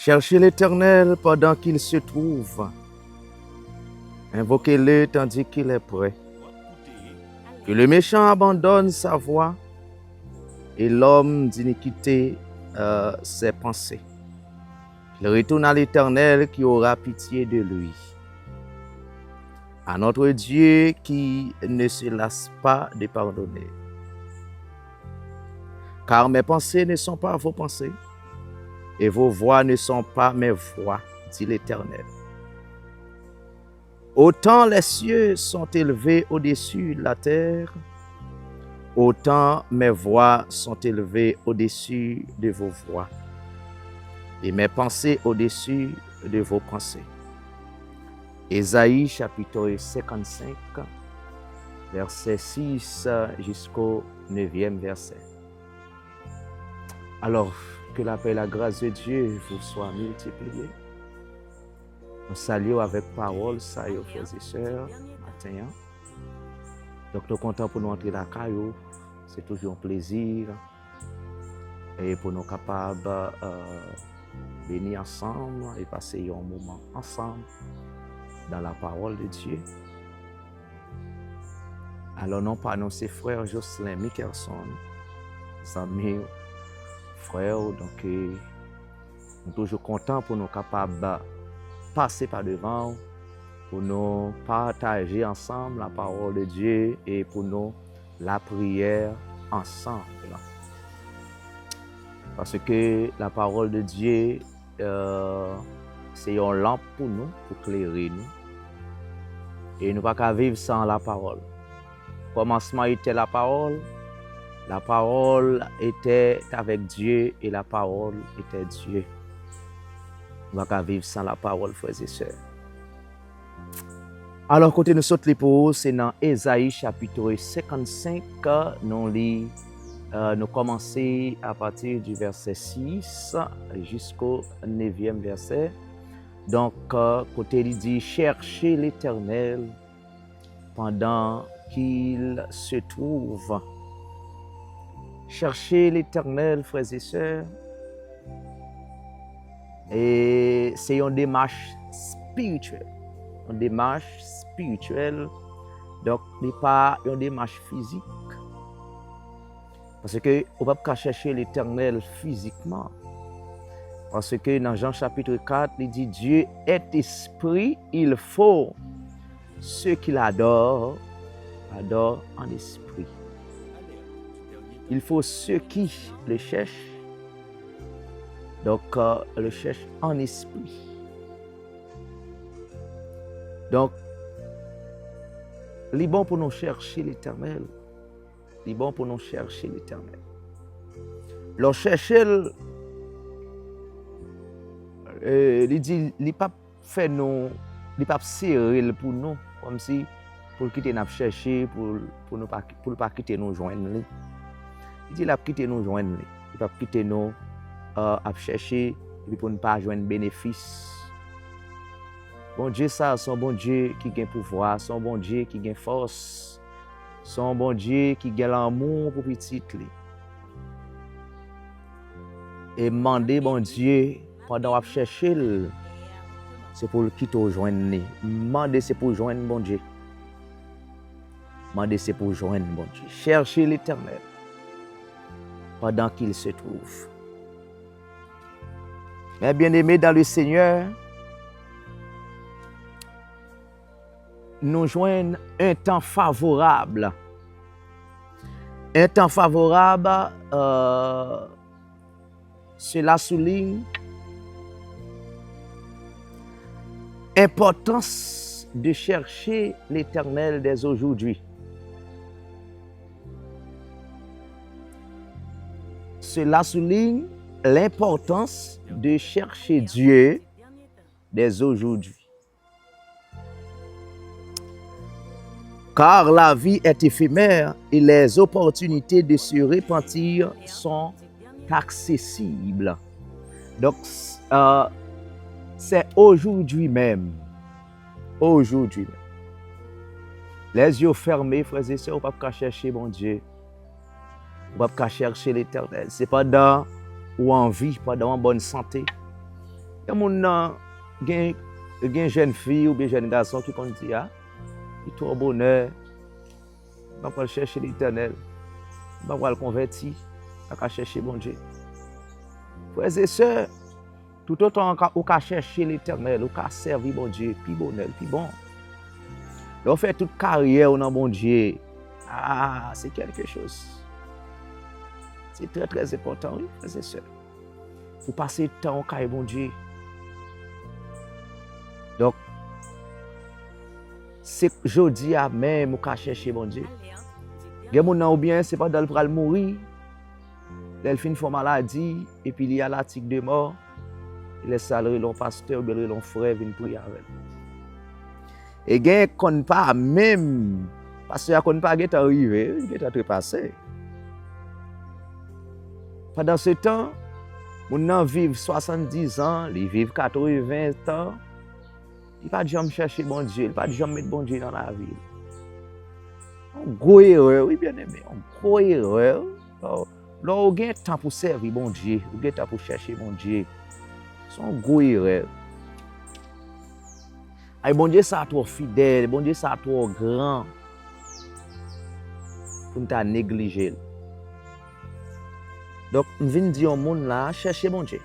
Cherchez l'Éternel pendant qu'il se trouve. Invoquez-le tandis qu'il est prêt. Que le méchant abandonne sa voie et l'homme d'iniquité ses pensées. Il retourne à l'Éternel qui aura pitié de lui. À notre Dieu qui ne se lasse pas de pardonner. Car mes pensées ne sont pas vos pensées, et vos voix ne sont pas mes voix, dit l'Éternel. Autant les cieux sont élevés au-dessus de la terre, autant mes voix sont élevées au-dessus de vos voix, et mes pensées au-dessus de vos pensées. Ésaïe chapitre 55, verset 6 jusqu'au 9e verset. Alors, que la paix et la grâce de Dieu vous soient multipliées. Nous saluons avec parole, ça y est, frères et sœurs, matin. Donc, nous sommes contents pour nous entrer dans la caillou. C'est toujours un plaisir. Et pour nous capables de venir ensemble et passer un moment ensemble dans la parole de Dieu. Alors, non pas nous, c'est frère Jocelyn Mickelson, amis, frère, donc nous sommes toujours contents pour nous capables de passer par devant, pour nous partager ensemble la parole de Dieu et pour nous la prière ensemble. Parce que la parole de Dieu, c'est une lampe pour nous, pour éclairer nous. Et nous ne pouvons pas vivre sans la parole. Commencement était la parole était avec Dieu et la parole était Dieu. Nous ne pouvons pas vivre sans la parole, frères et sœurs. Alors, côté nous sautons les pauses, c'est dans Ésaïe chapitre 55, nous commençons à partir du verset 6 jusqu'au 9e verset. Donc, côté il dit, cherchez l'Éternel pendant qu'il se trouve. Cherchez l'Éternel, frères et sœurs. Et c'est une démarche spirituelle. Une démarche spirituelle. Donc, ce n'est pas une démarche physique. Parce que on ne peut pas chercher l'Éternel physiquement. Parce que dans Jean chapitre 4, il dit Dieu est esprit, il faut ceux qui l'adorent en esprit. Il faut ceux qui le cherchent, donc le cherchent en esprit. Donc, il est bon pour nous chercher l'Éternel. Il est bon pour nous chercher l'Éternel. Le chercher, il dit, il n'est pas fait nous, il n'est pas serré pour nous, comme si pour quitter nous chercher, pour ne pas quitter nous joindre. Il dit, il a quitté nous joindre. Il va quitter nous à chercher pour ne pas joindre bénéfice. Bon Dieu, ça, son bon Dieu qui gagne pouvoir, son bon Dieu qui gagne force, son bon Dieu qui gagne l'amour pour petit. Et demander, bon Dieu, pendant qu'on cherche, c'est pour quitter au joindre. Demander, c'est pour joindre bon Dieu. Demander, c'est pour joindre bon Dieu. Cherchez l'Éternel pendant qu'il se trouve. Mes bien-aimés dans le Seigneur, nous joignons un temps favorable. Un temps favorable, cela souligne l'importance de chercher l'Éternel dès aujourd'hui. Cela souligne l'importance de chercher Dieu dès aujourd'hui. Car la vie est éphémère et les opportunités de se repentir sont accessibles. Donc, c'est aujourd'hui même. Aujourd'hui même. Les yeux fermés, frères et sœurs, on ne peut pas chercher mon Dieu. On ne peut pas chercher l'Éternel. C'est pas dans ou en vie, pas dans en bonne santé. Il y a moun nan gen jeune fille ou bien jeune garçon qui kon di ah, il trop bonheur, va pas chercher l'Éternel, va pas le convertir, va chercher bon Dieu. Frères et sœurs, tout autant ou ka chercher l'Éternel, ou ka servir bon Dieu, puis bonheur, puis bon. On fait toute carrière dans bon Dieu. Ah, c'est quelque chose. C'est très très important, oui, frères et sœurs. Pour passer le temps au carré bon Dieu. Donc, c'est jeudi à même ou ka chercher bon Dieu. Il y a des gens ou bien c'est pas dans le pral mourir. Il fin font maladie et puis il y a l'article de mort. Il laisse saluer l'on pasteur ou bien l'on frère venir prier avec. Et gen kon pas même pasteur kon pas get arrivé, il est passé. Pendant ce temps, moun nan vive 70 ans, il vive 80 ans. Il pas de jamais chercher bon Dieu, il pas de jamais mettre bon Dieu dans la vie. On gros erreur, oui bien aimé, on gros erreur. Là, on a temps pour servir bon Dieu, on a temps pour chercher bon Dieu. C'est un gros erreur. Ay bon Dieu ça trop fidèle, bon Dieu ça trop grand pour ne pas négliger. Donc, on vient dire au monde là, cherchez bon Dieu.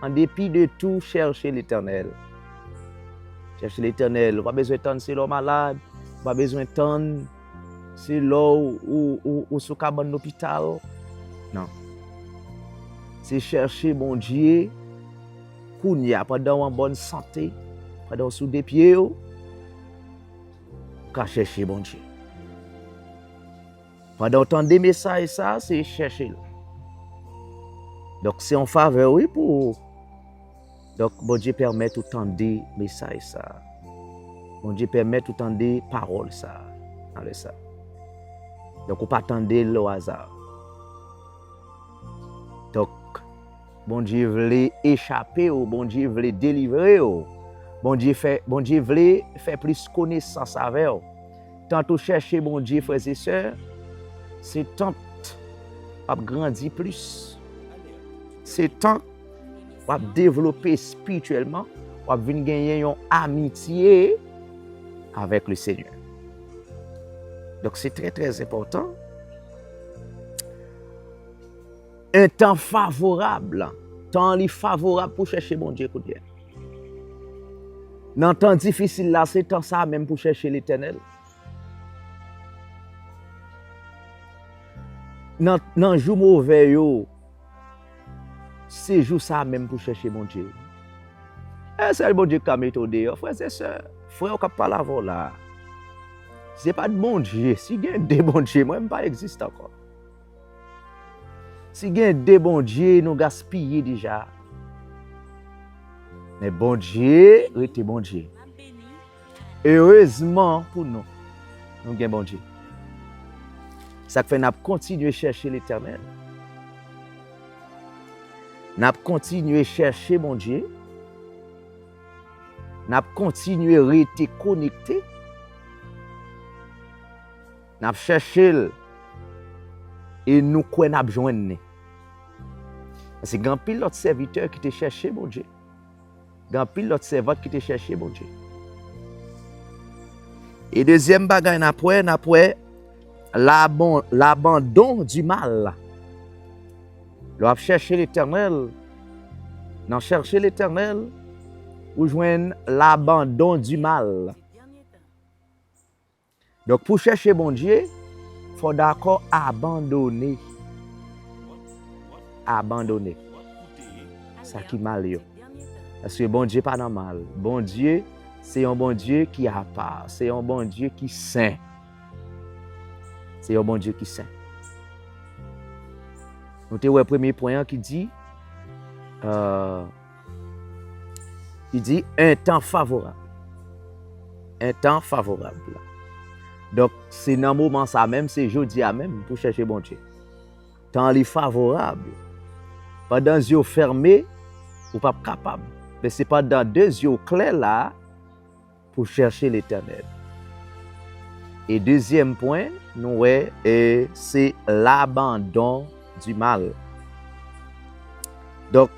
En dépit de tout, cherchez l'Éternel. Cherchez l'Éternel. Pas besoin d'attendre si l'homme malade, pas besoin d'attendre si l'homme ou sous cabane d'hôpital. Non. C'est chercher bon Dieu qu'on y a pendant en bonne santé, pendant sous des pieds, qu'à chercher bon Dieu. Pendant entendre des messages, ça, c'est chercher. Donc, c'est en faveur, oui, pour. Donc, bon Dieu permet tout temps des messages, ça. Bon Dieu permet tout temps des paroles, ça. Avec ça. Donc, on ne peut pas attendre le hasard. Donc, bon Dieu voulait échapper, bon Dieu voulait délivrer, bon Dieu voulait faire plus connaissance avec. Tantôt chercher bon Dieu, frères et sœurs, c'est tant à grandir plus. C'est tant à développer spirituellement, à venir gagner une amitié avec le Seigneur. Donc c'est très très important. Un temps favorable, pour chercher bon Dieu. Dans un temps difficile là, c'est temps ça même pour chercher l'Éternel. Dans un jour mauvais, c'est jour ça même pour chercher mon Dieu. Et c'est le bon Dieu qui a méthodé, frères et sœurs. Frère, qui parle avant là. Ce n'est pas de bon Dieu. Si il y a des bons dieux, moi, je ne pas existe encore. Si il y a des bons dieux, nous gaspillons déjà. Mais bon Dieu, reste bon Dieu. Heureusement pour nous, nous avons bon Dieu. Ça fait que nous continuons à chercher l'Éternel. Nous continuons à chercher mon Dieu. Nous continuons à rester connectés. Nous cherchons et nous quoi nous besoin. Parce que grand pile l'autre serviteur qui te cherché mon Dieu. Grand pile l'autre servante qui te cherché mon Dieu. Et deuxième bagaille après l'abandon du mal. L'on chercher l'Éternel. Dans chercher l'Éternel, ou joindre l'abandon du mal. Donc pour chercher bon Dieu, il faut d'accord abandonner. Abandonner. Ça qui mal yo. Parce que bon Dieu pas dans mal. Bon Dieu, c'est un bon Dieu qui a part. C'est un bon Dieu qui saint. C'est un bon Dieu qui saint. Nous avons le premier point qui dit un temps favorable. Un temps favorable. Donc, c'est dans le moment ça même, c'est jeudi à même pour chercher bon Dieu. Temps favorable. Pendant les yeux fermés, vous n'êtes pas capable. Mais c'est pas dans deux yeux clairs là pour chercher l'Éternel. Et deuxième point, c'est l'abandon du mal. Donc,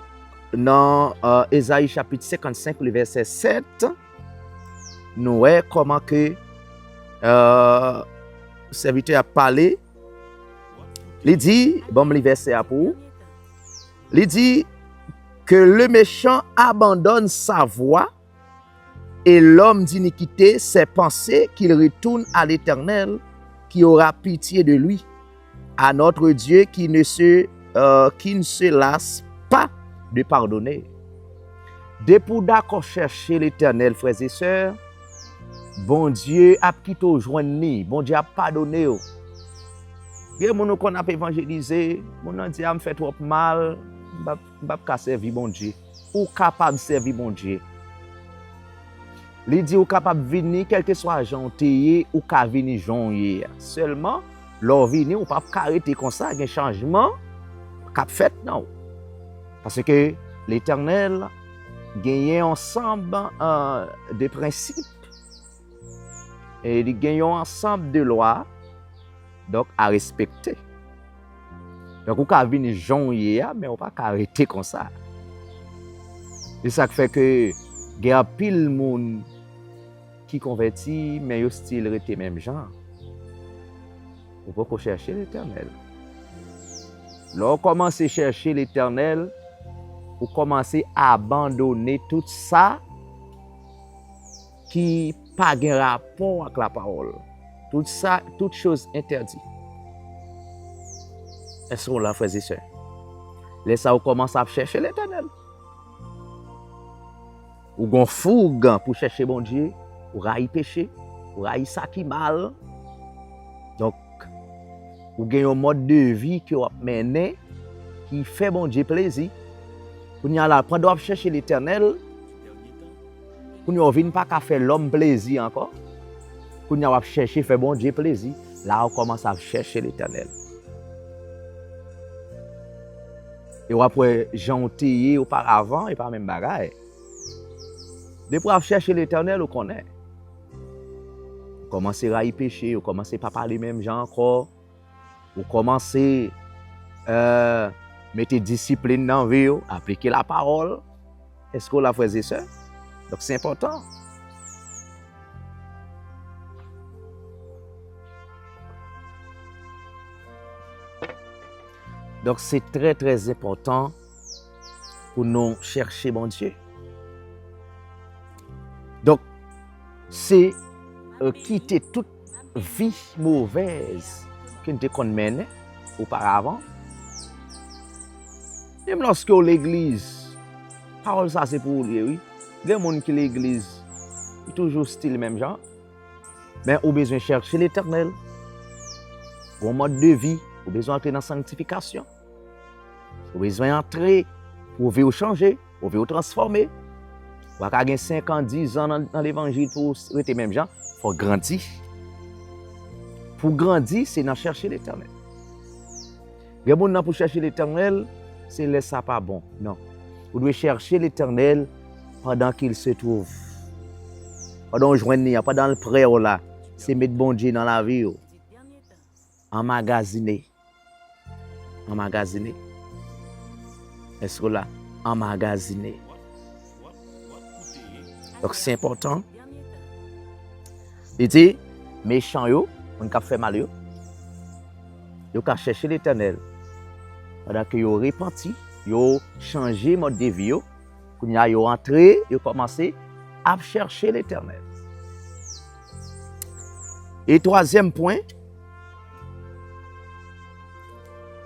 dans Ésaïe chapitre 55, le verset 7, nous voyons comment que le serviteur a parlé. Il dit, bon, le verset à pour, il dit que le méchant abandonne sa voie et l'homme d'iniquité ses pensées qu'il retourne à l'Éternel qui aura pitié de lui, à notre Dieu qui ne se lasse pas de pardonner. Depuis d'accord chercher l'Éternel, frères et sœurs, bon Dieu a quitté au joindre, bon Dieu a pardonné. Bien mon qu'on a évangélisé, mon a dit a me fait trop mal, pas servir bon Dieu. Ou capable de servir bon Dieu. Il dit ou capable de venir quel que soit gentil ou ka venir jonyer. Seulement leur venir ou pas arrêter comme ça, un changement cap fait non. Parce que l'Éternel gagne ensemble de principes et il gagne ensemble de lois donc à respecter. Donc, on peut venir jonyer, mais on ne peut pas arrêter comme ça. C'est ça qui fait que il y a pile de monde qui convertit, mais ils style resté même gens. On peut chercher l'Éternel. Lorsqu'on commence à chercher l'Éternel, on commence à abandonner tout ça qui n'a pas de rapport avec la parole. Tout ça, toutes choses interdites. Elles sont là, frères et sœurs. Laissez ça, on commence à chercher l'Éternel. Ou gon fougue pour chercher bon Dieu, ou railler péché, ou railler ça qui mal. Donc, ou gagne un mode de vie qui a mené, qui fait bon Dieu plaisir. Pour nous là, pendant chercher l'Éternel, pour nous ne pas qu'à faire l'homme plaisir encore. Pour nous chercher faire bon Dieu plaisir, là on commence à chercher l'Éternel. Et on après gentil auparavant et pas même bagaille. Depuis à chercher l'Éternel, on connaît. On commence à y pécher, on commence à pas parler même gens encore. On commence à mettre discipline dans la vie, appliquer la parole. Est-ce qu'on l'a fait ça? Donc c'est important. Donc c'est très très important pour nous chercher bon Dieu. Donc c'est quitter toute vie mauvaise que nous avons menée auparavant. Même lorsque l'église, parole ça c'est pour lui, oui. Les gens qui l'église, toujours style même genre. Mais on a besoin de chercher l'Éternel. Bon mode de vie, on a besoin d'entrer dans la sanctification. On a besoin d'entrer pour vivre changer, pour vivre transformer. On va gagner 5 ans, 10 ans dans l'évangile pour rester même gens. Il faut grandir. Pour grandir, c'est dans chercher l'Éternel. Les gens pour chercher l'Éternel, c'est laisser ça pas bon. Non. Vous devez chercher l'Éternel pendant qu'il se trouve. Pendant le joindre, pas dans le prêt là. C'est mettre bon Dieu dans la vie. Emmagasiner. Emmagasiner. Est-ce que là? Emmagasiner. Donc c'est important. Il dit, méchant yo, on a fait mal yo. Yo ka chercher l'Éternel. Pendant que yo repenti, yo changé mode de vie yo. Quand yo entré, yo commencé à chercher l'Éternel. Et troisième point,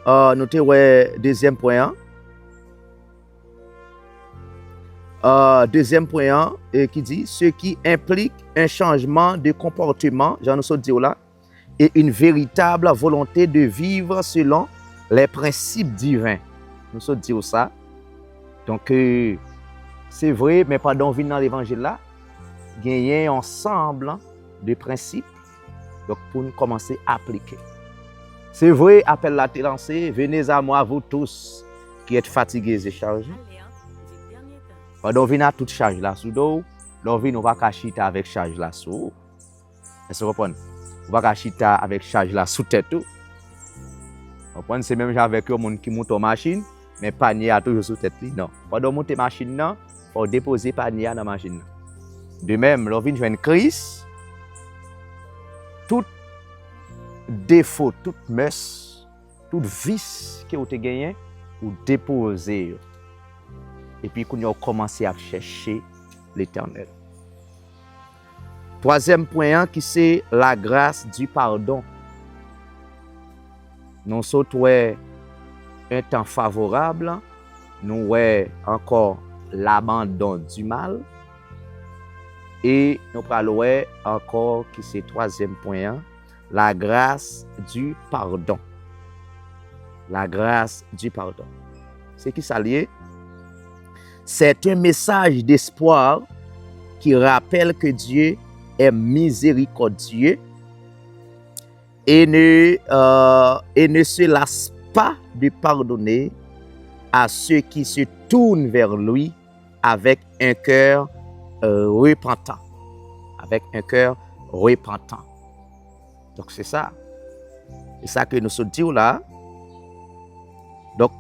notez ouais deuxième point. Deuxième point qui dit ce qui implique un changement de comportement, j'en ai dit là, et une véritable volonté de vivre selon les principes divins. Nous sommes dit ça. Donc c'est vrai, mais pendant venir dans l'évangile là, gagner ensemble de principes. Donc pour nous commencer à appliquer. C'est vrai, appel la lancé, venez à moi vous tous qui êtes fatigués et chargés. Pendant venir à toute charge là sous dos, l'on vient on va cachita avec charge là sous. Est-ce que vous comprenez? On va cachita avec charge là sous tête tout. Vous comprenez, c'est même avec eux monde qui monte en machine, mais panier a toujours sous tête li. Non. Pendant monter machine nan, faut déposer panier dans la machine. De même, lorsqu'on vient une crise, tout défaut, toute messe, tout vice que vous avez gagné, vous déposez. Et puis, vous avez commencé à chercher l'Éternel. Troisième point, qui c'est la grâce du pardon. Nous sommes un temps favorable, nous avons encore l'abandon du mal. Et nous parlons encore qui c'est troisième point, la grâce du pardon. La grâce du pardon. C'est qui ça lié? C'est un message d'espoir qui rappelle que Dieu est miséricordieux et ne se lasse pas de pardonner à ceux qui se tournent vers lui avec un cœur repentant. Avec un cœur repentant. Donc c'est ça. C'est ça que nous sommes dit là. Donc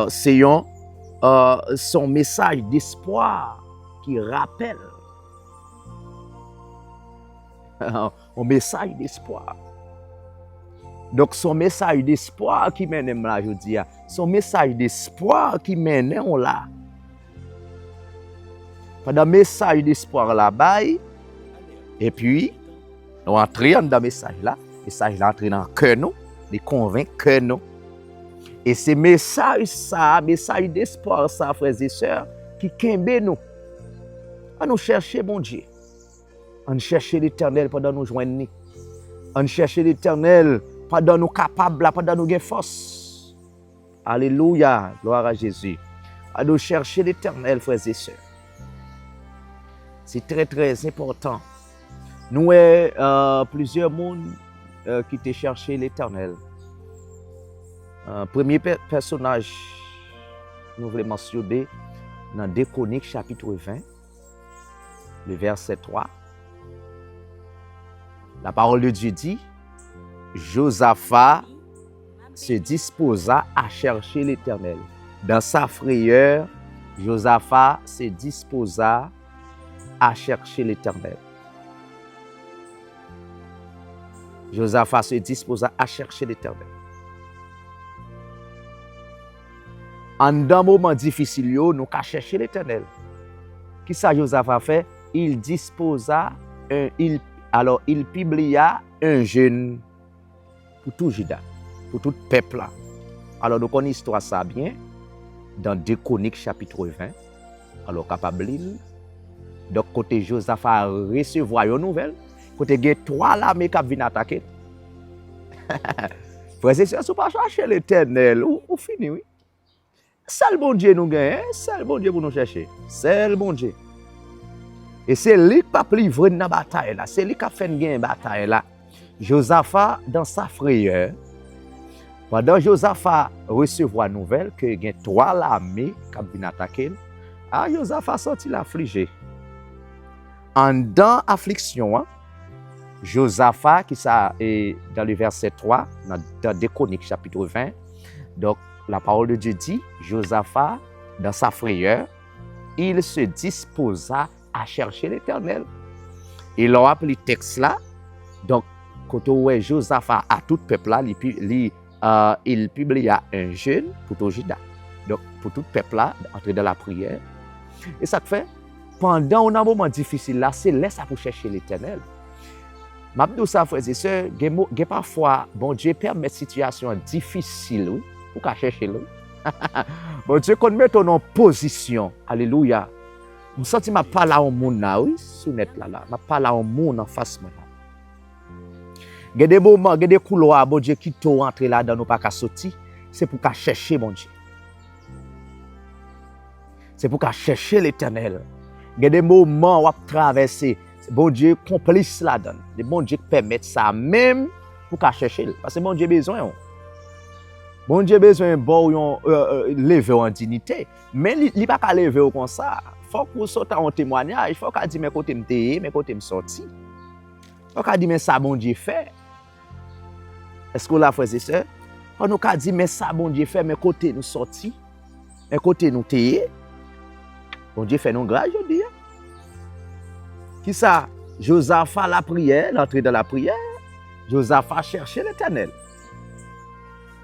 c'est son message d'espoir qui rappelle. Un message d'espoir. Donc son message d'espoir qui mène là, je dis, son message d'espoir qui mène là. Pendant le message d'espoir là-bas, et puis, nous entrons dans le message là entre dans le cœur nous, il convainc que nous. Et c'est message d'espoir, ça, frères et sœurs, qui kembe nous. À nous chercher, bon Dieu. À nous chercher l'Éternel pendant nous joindre. À nous chercher l'Éternel pendant nous capables, pendant nous gain force. Alléluia, gloire à Jésus. À nous chercher l'Éternel, frères et sœurs. C'est très, très important. Nous avons plusieurs mondes qui te cherché l'Éternel. Premier personnage, nous voulons mentionner dans 2 Chroniques chapitre 20, le verset 3. La parole de Dieu dit, Josaphat se disposa à chercher l'Éternel. Dans sa frayeur, Josaphat se disposa à chercher l'Éternel. Josaphat se disposa à chercher l'Éternel. En un moment difficile, nous avons cherché l'Éternel. Qui ça Josaphat fait? Il publia un jeûne pour tout Juda, pour tout peuple. Alors nous connaissons l'histoire ça bien dans 2 Chroniques chapitre 20. Alors capable lire. Donc côté Josaphat recevoir une nouvelle, côté il y a 3 l'armée qui viennent attaquer. Frères et sœurs, si vous ne cherchez l'Éternel, ou fini, oui. C'est le bon Dieu nous gagne, c'est le bon Dieu pour nous chercher. C'est le bon Dieu. Et c'est lui qui a livré dans la bataille là, c'est lui qui a fait une bataille là. Josaphat dans sa frayeur, pendant Josaphat recevoir la nouvelle que il y a 3 l'armée qui viennent attaquer, Josaphat sorti l'affligé. En dans affliction, Josaphat, qui ça est dans le verset 3, dans 2 Chroniques chapitre 20, donc la parole de Dieu dit, Josaphat, dans sa frayeur, il se disposa à chercher l'Éternel. Il a appelé le texte là, donc quand Josaphat à tout peuple là, il publia un jeûne pour tout Juda. Donc pour tout peuple là, entrer dans la prière. Et ça fait, pendant un moment difficile là, c'est là ça pour chercher l'Éternel. M'abdou ça frères et sœurs, il parfois bon Dieu permet situation difficile oui, pour chercher lui. Bon Dieu qu'on met en position. Alléluia. Je sens que je parle à un monde là oui, sous net là. Je parle à un monde en face moi. Il y a des moments, il y a des couloirs bon Dieu qui t'ont rentré là dans nous pas qu'à sortir, c'est pour qu'à chercher bon Dieu. C'est pour qu'à chercher l'Éternel. Il y a des moments où on traverser bon Dieu complice là-dedans. Le bon Dieu permet ça même pour qu'à chercher. Parce que bon Dieu a besoin. Bon Dieu a besoin de lever en dignité. Mais il ne peut pas lever comme ça. Il faut que vous sortez en témoignage. Il faut que vous dites, mais côté me mais côté me sorti. Il faut que vous dites, mais ça bon Dieu fait. Est-ce que vous l'avez fait, frères et sœurs? On nous dit, mais ça bon Dieu fait, mais côté nous sorti. un côté nous téye, bon Dieu fait nous grâce, je dis. Qui ça? Josaphat la prière, l'entrée dans la prière, Josaphat cherchait l'Éternel.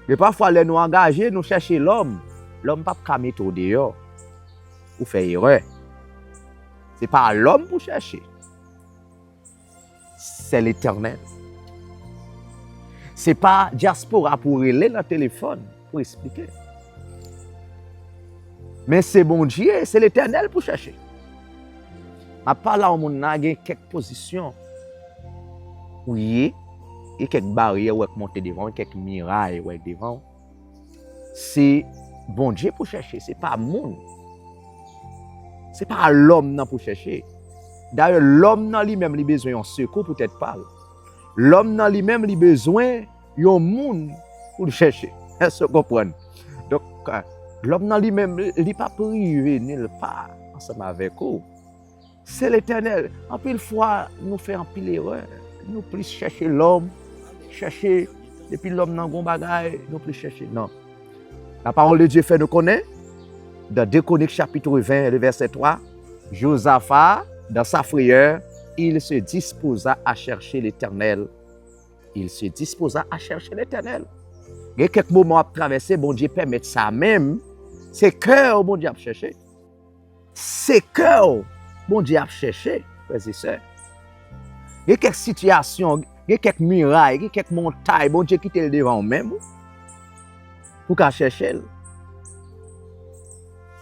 Mais parfois, les nous engager, nous chercher l'homme. L'homme pas qu'à mettre au dehors ou faire erreur. C'est pas l'homme pour chercher. C'est l'Éternel. C'est pas diaspora pour aller dans le téléphone pour expliquer. Mais c'est bon Dieu, c'est l'Éternel pour chercher. Je parle là où on a quelques positions où il y a quelques barrières où monter devant, quelques murailles où devant. C'est bon Dieu pour chercher, c'est pas monde. C'est pas l'homme pour chercher. D'ailleurs, l'homme dans lui-même, il a besoin d'un secours, peut-être pas. L'homme dans lui-même, il a besoin d'un monde pour le chercher. Est-ce que vous comprenez? Donc, l'homme dans lui-même, il n'est pas privé, nulle part, ensemble avec vous. C'est l'Éternel. En pile fois, nous faisons en pile erreur. Nous plus chercher l'homme, chercher, depuis l'homme dans le bagaille, nous plus chercher. Non. La parole de Dieu fait nous connaître. Dans 2 Chroniques chapitre 20, le verset 3, Josaphat, dans sa frayeur, il se disposa à chercher l'Éternel. Il se disposa à chercher l'Éternel. Il y a quelques moments à traverser, bon Dieu permet ça même. C'est cœur, bon Dieu a cherché. C'est cœur, bon Dieu a cherché, frères et sœurs. Il y a quelques situations, il y a quelques murailles, il y a quelques montagnes, bon Dieu qui te le devant même. Pour qu'à chercher.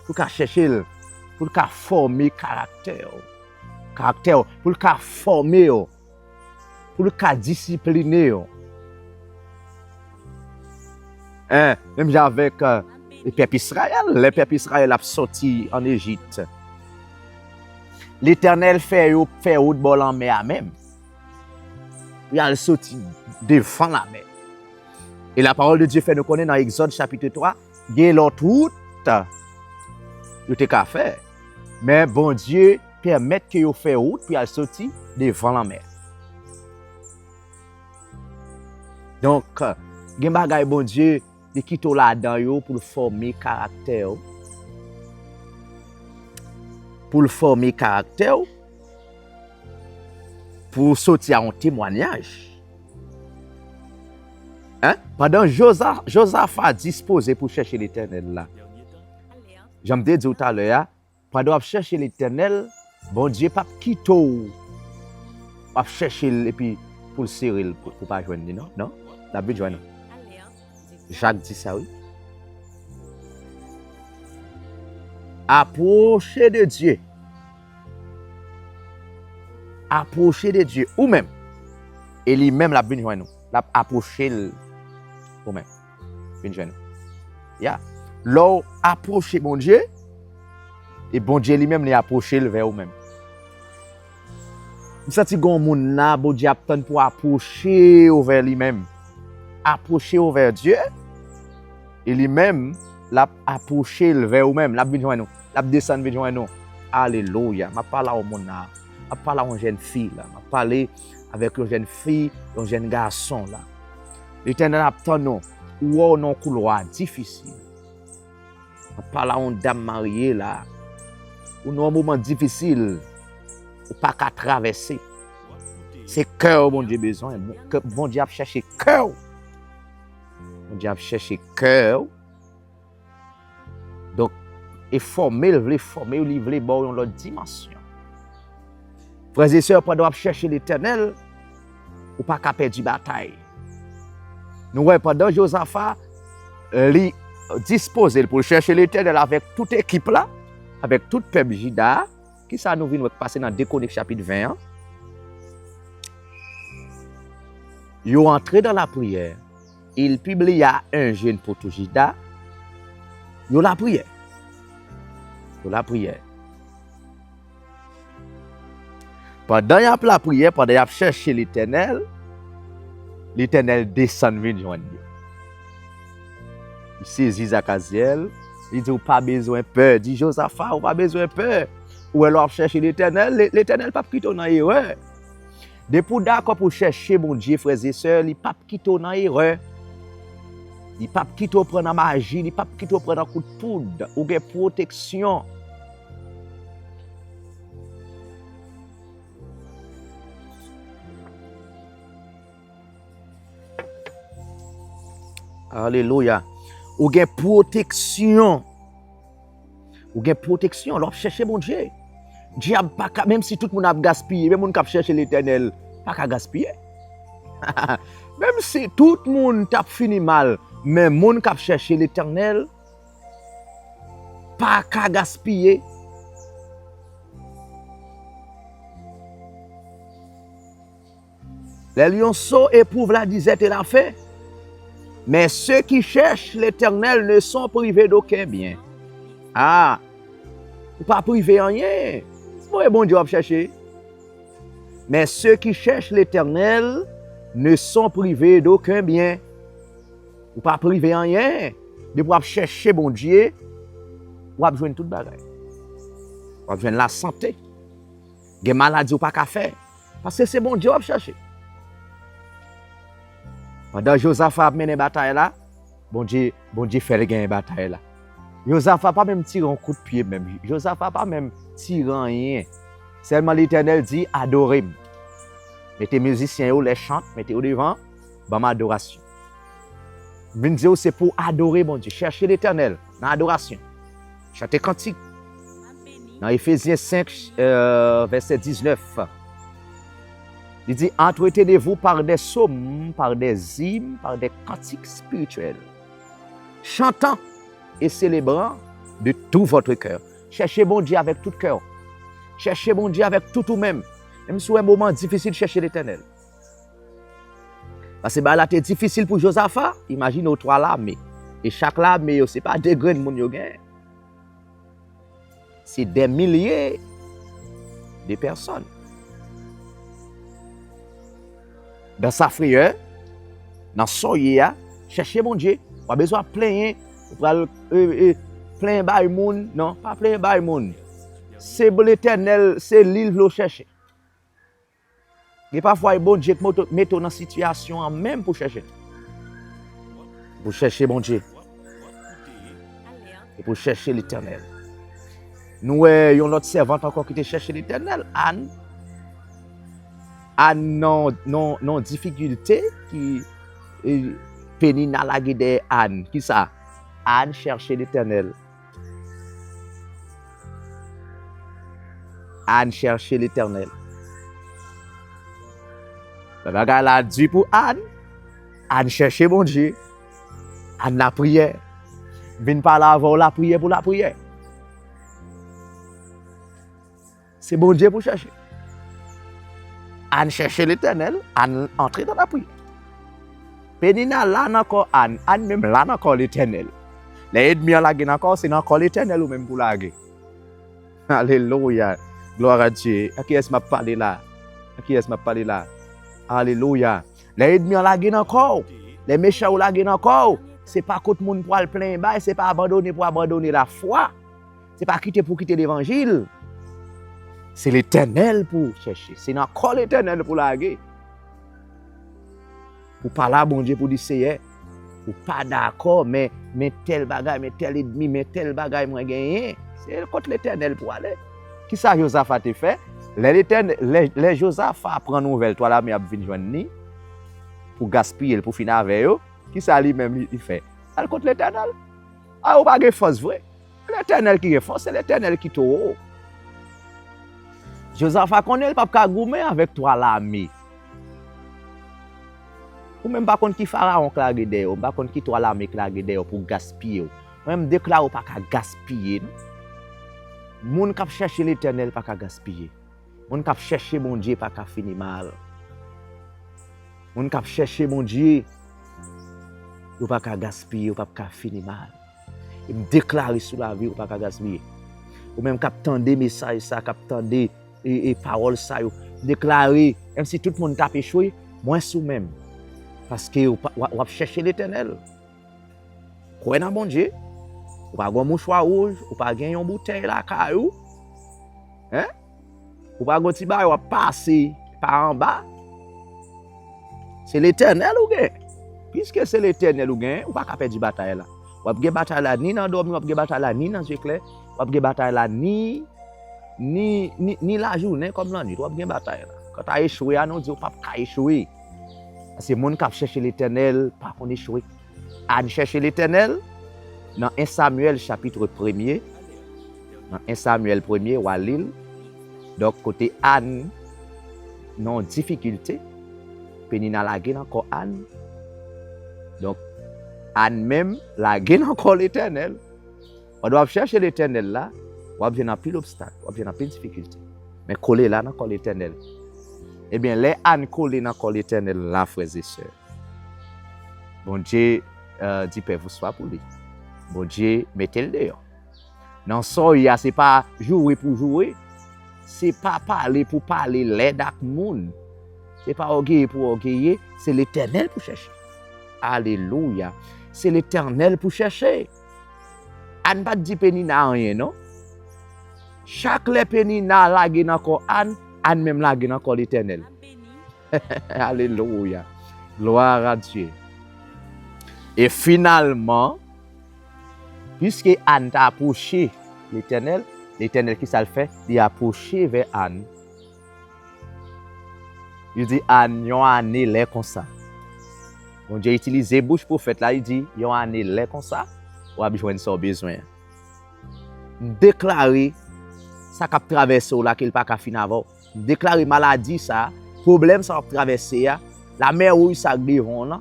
Pour qu'à chercher, pour qu'à former caractère, pour qu'à former, pour qu'à discipliner. Même avec les peuples Israël a sorti en Égypte. L'Éternel fait route bol en mer même. Il a sorti devant la mer. Et la parole de Dieu fait nous connaître dans Exode chapitre 3, il y a l'autre route. Vous avez qu'à faire. Mais bon Dieu permet que vous fassiez route puis elle sorti devant la mer. Donc, il y a des choses bon Dieu qui quitte là-dedans pour former caractère. Pour former caractère. Pour sortir en témoignage. Hein? Pendant Josaphat disposé pour chercher l'Éternel là. J'aime dire tout à l'heure, pendant chercher l'Éternel, bon Dieu pas quitter pas chercher et puis pour le serrer pour pas joindre non non la but joindre. Jacques dit ça oui. Approcher de Dieu. Approcher de Dieu ou même et lui-même la but joindre nous. La approcher ou même but joindre. Yeah. Là, approcher bon Dieu, et bon Dieu lui-même l'a approché vers vous-même. Vous sentez que mon là, bon Dieu attend pour approcher vers lui-même. Approcher vers Dieu, et lui-même l'a approché vers vous-même. L'a besoin nous, l'a descendre vers nous. Alléluia. Je parle au monde là. Je parle à une jeune fille là. Je parle avec une jeune fille, un jeune garçon là. L'Éternel attend nous. Ou non couloir difficile. On parle à une dame mariée là, ou dans un moment difficile, ou pas qu'à traverser. C'est cœur, bon Dieu, besoin. Bon Dieu a cherché cœur. Bon Dieu a cherché cœur. Donc, et former, il veut bon une autre dimension. Frères et sœurs, pendant chercher l'Éternel, ou pas qu'à perdre la bataille. Nous voyons pendant Josaphat, disposé pour chercher l'Éternel avec toute équipe là, avec toute peuple Juda, qui ça nous vient passer dans 2 Chroniques chapitre 20. Ils sont entrés dans la prière. Il publia un jeûne pour tout Juda. Ils ont la prière. Pendant qu'ils ont la prière, pendant qu'ils ont cherché l'Éternel, l'Éternel descend vers joindre. Il saisit Zachaziel, il dit, pas besoin de peur. Il dit, Josaphat, pas besoin de peur. Ou alors chercher l'Éternel, l'Éternel pas quitter dans l'erreur. Depuis d'accord pour chercher mon Dieu, frères et sœurs, il pas quitter dans l'erreur. Il pas quitter prendre la magie, il pas quitter prendre un coup de poudre, ou une protection. Alléluia. Ou une protection. Ou une protection, l'on chercher mon Dieu. Diable pas même si tout le monde a gaspillé, même monde qui cherche l'Éternel, pas qu'à gaspiller. Même si tout le monde a fini mal, mais monde qui cherche l'Éternel, pas qu'à gaspiller. Les lionceaux éprouvent la disette et la faim, mais ceux qui cherchent l'Éternel ne sont privés d'aucun bien. Ah, pas privé en rien. C'est bon Dieu à chercher. Mais ceux qui cherchent l'Éternel ne sont privés d'aucun bien. Ou pas privé en rien. De pouvoir chercher bon Dieu, ou besoin de toute bagaille. Ou besoin de la santé. Des maladies ou pas qu'à faire. Parce que c'est bon Dieu à chercher. Pendant Josaphat a mené bataille là, bon Dieu fait gagner bataille là. Josaphat pas même tiré un coup de pied même. Josaphat pas même tiré rien. Seulement l'Éternel dit adorez. Mettez musiciens les chantent, mettez au devant, bon adoration. Venez c'est pour adorer mon Dieu, chercher l'Éternel dans l'adoration. Chantez cantique. Dans Éphésiens 5 verset 19. Il dit entretenez-vous par des psaumes, par des hymnes, par des cantiques spirituels. Chantant et célébrant de tout votre cœur. Cherchez bon Dieu avec tout cœur. Cherchez bon Dieu avec tout vous-même. Même si c'est un moment difficile de chercher l'Éternel. Parce que là, c'est difficile pour Josaphat. Imagine aux trois l'armée. Et chaque l'armée, ce n'est pas des grains de monde. C'est des milliers de personnes. Dans sa frayeur, dans son yéa, cherchez mon Dieu. Pas besoin de plaindre. Plein by moun, non, pas plein by moun. C'est l'Éternel, c'est l'île que chercher. Et parfois, bon Dieu met dans une situation même pour chercher. Pour chercher bon Dieu. Et pour chercher l'Éternel. Nous avons notre servante encore qui cherche l'Éternel, Anne. Anne, non difficulté, qui Pénina la guide Anne. Qui ça? Anne cherchait l'Éternel. Anne cherchait l'Éternel. Le bagage a dit pour Anne. Anne cherchait mon Dieu. Anne la prière. Vine par là avant la prière pour la prière. C'est bon Dieu pour chercher. Anne cherchait l'Éternel. Anne entrait dans la prière. Pénina là encore Anne. Anne même là encore l'Éternel. Les ennemis la guerre encore, c'est encore l'Éternel ou même pour la guerre. Alléluia. Gloire à Dieu. À qui est-ce que m'a parlé là? À qui est-ce que m'a parlé là? Alléluia. Les ennemis la guerre encore. Les méchants la guerre encore. C'est pas contre monde pour le plein bail, c'est pas abandonner pour abandonner la foi. C'est pas quitter pour quitter l'évangile. C'est l'Éternel pour chercher. C'est encore l'Éternel pour la guerre. Pour parler à bon Dieu pour dire c'est ou pas d'accord, mais tel bagage, mais tel ennemi, mais tel bagage, moi gagné. C'est contre l'Éternel pour aller. Qui ça Josaphat a fait? Les Josaphat prend nouvelle, toi là, mais a venir joindre pour gaspiller, pour finir avec eux. Qui ça lui-même il fait? Elle contre l'Éternel. Ah, ou pas de force vrai. L'Éternel qui est force, c'est l'Éternel qui t'aura. Josaphat connaît le pape Kagoumé avec toi là, mais. Ou même pas contre qui pharaon clague d'ailleurs, pas contre qui toi là mais clague d'ailleurs pour gaspiller. Même déclare pas qu'à gaspiller. Moun k'ap chercher l'Éternel pas qu'à gaspiller. Moun k'ap chercher mon Dieu pas qu'à finir mal. Moun k'ap chercher mon Dieu ou pas qu'à gaspiller ou pas qu'à finir mal. Il me déclare sur la vie ou pas qu'à gaspiller. Ou même k'ap tendre message ça, k'ap tendre et parole ça yo, déclarer même si tout le monde t'a échoué, moins sous même. Parce que vous va chercher l'Éternel. Croyez dans bon Dieu. Vous pas un mouchoir rouge, vous pas gagner une bouteille là caillou. Hein? Vous pas un petit bail ou passer par en bas. C'est l'Éternel ou bien? puisque c'est l'Éternel ou gain, ou pas qu'à perdre bataille là. Ou pas bataille là ni dans dormi, ou pas bataille là ni dans yeux clair, ou pas bataille là ni la journée comme la nuit, ou pas bataille là. Quand tu as échoué, on dit ou pas qu'à échouer. C'est monde qui cherche l'Éternel, pas qu'on échouer. À chercher l'Éternel dans 1 Samuel chapitre 1er. Dans 1 Samuel 1er, Walil. Donc côté Anne non difficulté, Pénina la gagne encore Anne. Donc Anne même la gagne encore l'Éternel. On doit chercher l'Éternel là, on va bien plus d'obstacles, on va bien plus de difficultés. Mais coller là dans l'Éternel. Eh bien, les Anne collées dans l'Éternel là, frères et sœurs. Bon Dieu dit Père vous soit pour lui. Bon Dieu mettez-le dehors. Dans ce c'est pas jouer pour jouer. C'est pas parler pour parler l'aide à monde. C'est pas orgueiller pour orgueiller, c'est l'Éternel pour chercher. Alléluia. C'est l'Éternel pour chercher. Anne pas dit Pénina rien, non? Chaque les Pénina la gagne encore Anne même la gagne encore l'Éternel. Alléluia. Gloire à Dieu. Et finalement, puisque Anne t'a approché l'Éternel, l'Éternel qui ça le fait, il a approché vers Anne. Il dit Anne, yon année l'air comme ça. Bon Dieu utilisé bouche prophète là, il dit yon année l'air comme ça, ou a besoin de son besoin. Déclarer ça qui traverse là qu'il pas qu'à finir avant. Déclarer maladie ça, problème ça traverser la mer où ça devant là.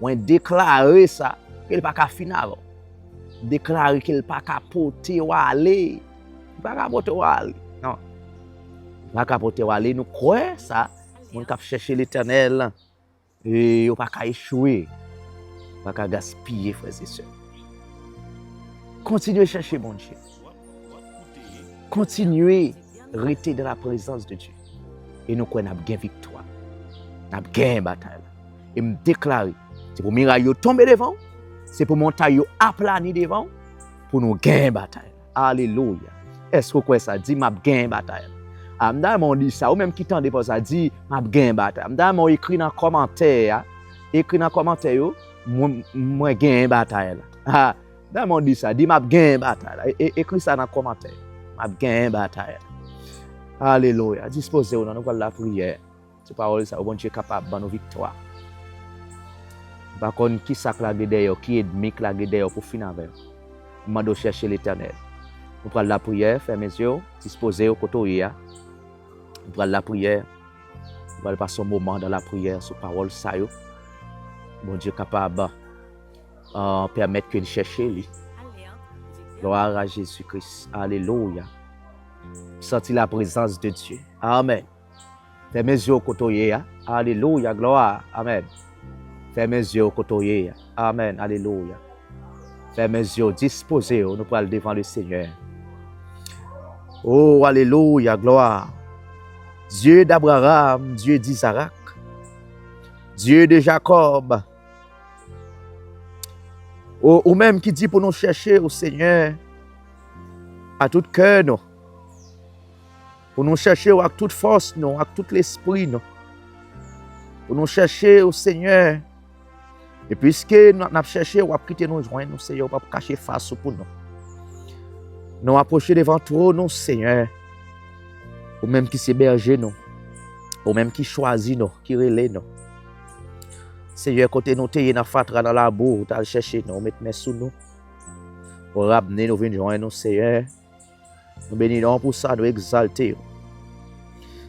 On déclarer ça qu'il pas qu'à finir avant. Déclarer qu'il pas qu'à porter ou aller. Pas qu'à porter ou aller. Non. Pas qu'à porter ou aller, nous croyons ça. On va chercher l'Éternel et on va pas échouer, on va pas gaspiller, frères et sœurs. Continuez à chercher mon Dieu. Continuez à rester dans la présence de Dieu. Et nous croyons qu'on a bien victoire. On a bien bataille. Et me déclarer, c'est pour miraille tomber devant, c'est pour montagne aplani devant, pour nous gagner bataille. Alléluia. Est-ce que vous croyez ça? Dit m'a gagné bataille. Amda mon dit ça ou même qui tande pour ça dit m'a gain bataille. Amda mon écrit dans commentaire, moi gain bataille. Ah, dans mon dit ça, dit m'a gain bataille. Écrit ça dans commentaire. M'a gain bataille. Alléluia. Disposez-vous dans nous la prière. C'est parole ça, bon Dieu capable de nos victoire. Par contre qui ça la derrière, qui ennemi la derrière pour finir avec. On doit chercher l'Éternel. Nous prenons la prière, fermez les yeux, disposez au côté. Nous prenons la prière. Nous allons passer un moment dans la prière sur parole ça. Bon Dieu capable permettre que nous cherchions lui. Gloire à Jésus-Christ. Alléluia. Sentez la présence de Dieu. Amen. Fermez les yeux au côté. Alléluia. Gloire. Amen. Fermez les yeux au côté. Amen. Alléluia. Fermez les yeux. Disposez. Nous allons devant le Seigneur. Oh, alléluia, gloire. Dieu d'Abraham, Dieu d'Isaac, Dieu de Jacob. Ou même qui dit pour nous chercher au Seigneur à tout cœur, nous. Pour nous chercher avec toute force, nous, avec tout l'esprit, nous. Pour nous chercher au Seigneur. Et puisque nous avons cherché, ou quitter nous joindre, nous, Seigneur, pas cacher face pour nous. Nous approcher devant toi, nous, Seigneur. Ou même qui s'héberge, nous. Ou même qui choisit, nous, qui relaie, nous. Seigneur, côté nous, t'es dans fatra dans la boue, t'as cherché, nous, mettre mes sous nous. Pour ramener, nous venons joindre, nous, Seigneur. Nous bénissons pour ça, nous exalter.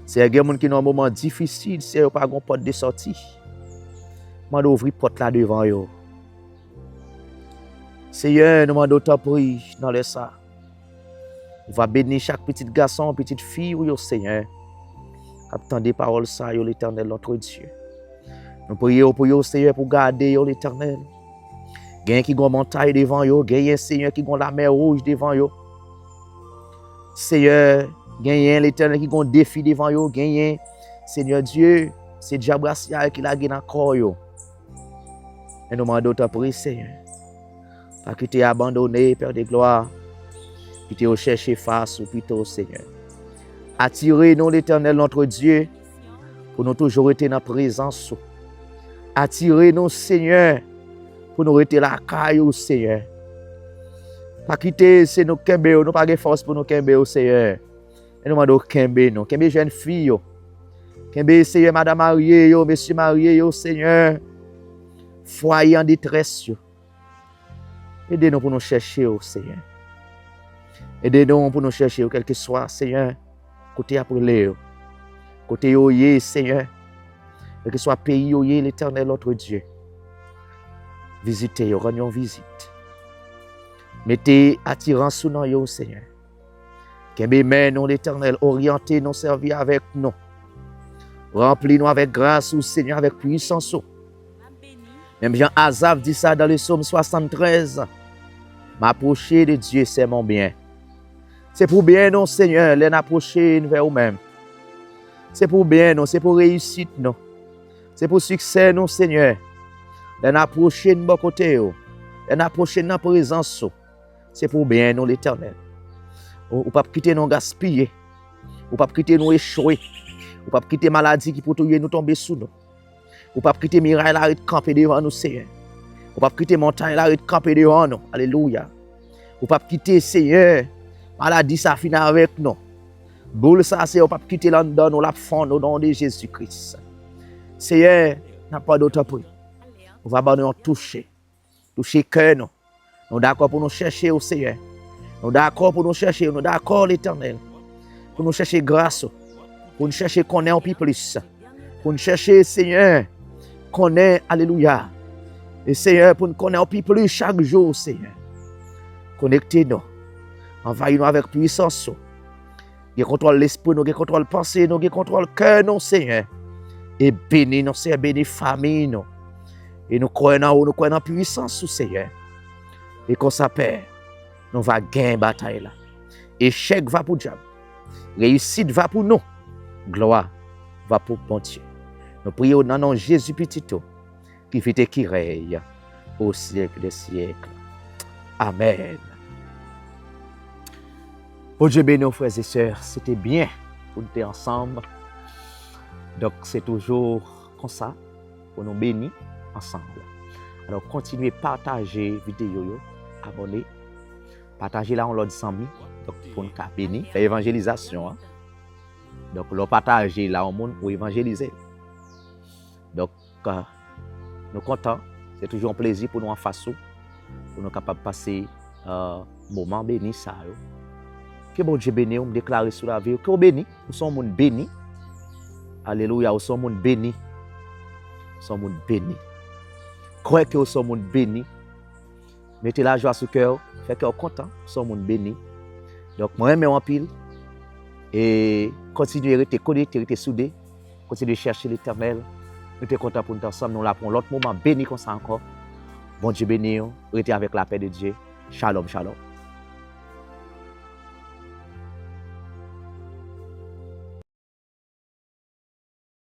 C'est un gens qui dans un moment difficile, c'est pas une porte de sortie. Je dois ouvrir porte là devant eux. Seigneur, nous demandons ta prière dans le ça. On va bénir chaque petit garçon, petite fille, oui, Seigneur. Attendez des paroles ça, l'Éternel, notre Dieu. Nous prions pour vous, Seigneur, pour garder l'Éternel. Gagne qui gon montagne devant vous, gagne Seigneur qui gon la mer rouge devant vous. Seigneur, gagne l'Éternel qui gon défi devant vous, gagne Seigneur Dieu, c'est Diabrasia qui la gagne encore yo. Et nous demandons ta prière, Seigneur. Pas que tu es abandonné, Père de gloire. Qui te recherché face ou plutôt, Seigneur. Attirez-nous l'Éternel, notre Dieu, pour nous toujours être dans la présence. attirer nous, Seigneur, pour nous rester la caille, Seigneur. Pas quitter, c'est nous kembe, nous pas de force pour nous kembe, Seigneur. Et nous demandons kembe, nous, kembe jeune fille, kembe, Seigneur, madame mariée, monsieur marié, Seigneur. Foyer en détresse. Aidez-nous pour nous chercher, Seigneur. Aidez-nous pour nous chercher, quel que soit, Seigneur, côté après côté oyé, Seigneur, quel que soit pays oyé, l'Éternel, notre Dieu. Visitez, rendons visite. Mettez attirant sous nous, Seigneur. Kembe men nous, l'Éternel, orientez nous, servir avec nous. Remplis-nous avec grâce, Seigneur, avec puissance. Même Jean Asaph dit ça dans le psaume 73. M'approcher de Dieu, c'est mon bien. C'est pour bien nous, Seigneur, les approcher vers nous-mêmes. C'est pour bien nous, c'est pour réussite nous. C'est pour succès nous, Seigneur. Les approcher de bon côté, les approcher de notre présence. C'est pour bien nous, l'Éternel. Ou pas quitter nous gaspiller. Ou pas quitter nous échouer. Ou pas quitter maladie qui peut nous tomber sous nous. Ou pas quitter miraille là et camper devant nous, Seigneur. Ou pas quitter montagne là et camper devant nous. Alléluia. Ou pas quitter, Seigneur, maladie ça finit avec nous. Boule ça, c'est ou pas quitter l'endon nous la fond au nom de Jésus-Christ. Seigneur, n'a pas d'autre prix. On va nous toucher cœur nous. Nous d'accord pour nous chercher au Seigneur. Nous d'accord pour nous chercher, nous d'accord l'Éternel. Pour nous chercher grâce, pour nous chercher qu'on ait un peu plus. Pour nous chercher, Seigneur, qu'on ait, alléluia. Et Seigneur, pour nous connaître un peu plus chaque jour, Seigneur. Connectez-nous. Envahissez-nous avec puissance. Nous contrôle l'esprit, nous contrôle la pensée, nous contrôle le cœur, nous, Seigneur. Et bénis nous, Seigneur, bénis famille, nous. Et nous croyons dans la puissance, Seigneur. Et qu'on s'appelle, nous va gagner la bataille là. Échec va pour diable. Réussite va pour nous. Gloire va pour bon Dieu. Nous prions dans le nom de Jésus petit qui fait qui règne au siècle des siècles. Amen. Bon Dieu béni, frères et sœurs, c'était bien pour nous être ensemble. Donc c'est toujours comme ça pour nous bénir ensemble. Alors continuez à partager la vidéo, abonnez, partagez là en l'autre amis, donc pour nous bénir, faire évangélisation. Donc le partager là au monde pour évangéliser. Donc nous contents, c'est toujours un plaisir pour nous en face, pour nous capables de passer un moment béni ça. Que bon Dieu béni, on me déclare sur la vie, que vous béni, nous sommes monde béni. Alléluia, nous sommes monde béni. Nous sommes monde béni. Croyez que nous sommes monde béni. Mettez la joie sur le cœur, faites cœur content, nous sommes monde béni. Donc moi je en pile et continuez à rester connectés, rester soudés, continuez à chercher l'Éternel. Nous sommes contents pour nous ensemble, nous l'appelons l'autre moment béni comme ça encore. Bon Dieu béni, restez avec la paix de Dieu. Shalom, shalom.